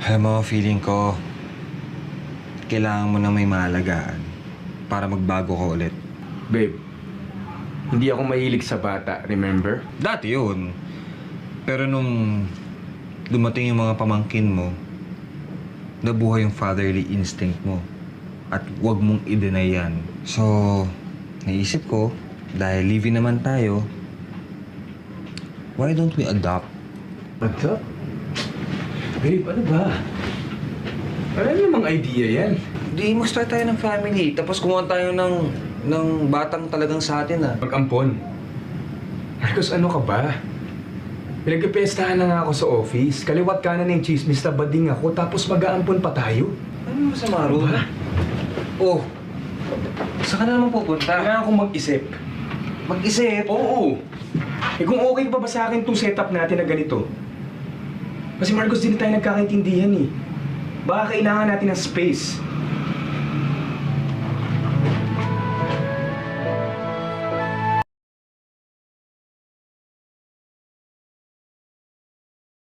Alam mo, feeling ko, kailangan mo na may maalagaan para magbago ka ulit. Babe, hindi ako mahilig sa bata, remember? Dati yun. Pero nung dumating yung mga pamangkin mo, nabuhay yung fatherly instinct mo. At huwag mong i-deny yan. So, naisip ko, dahil live-in naman tayo, why don't we adopt? Adopt? Babe, ano ba? Ano namang idea yan? Di, mag-start tayo ng family. Tapos kumuha tayo ng batang talagang sa atin, ah. Mag-ampon. Marcos, ano ka ba? Pinagpipestahan na nga ako sa office. Kaliwat kanan ng chismis na bading ako, tapos mag-aampon pa tayo. Ano masama ron? Ba? Oh, saan ka na naman pupunta? Kailangan akong mag-isip. Mag-isip. Oo. Eh kung okay pa ba sa akin itong setup natin na ganito? Kasi Marcos, din tayo nagkakaintindihan eh. Baka kailangan natin ng space.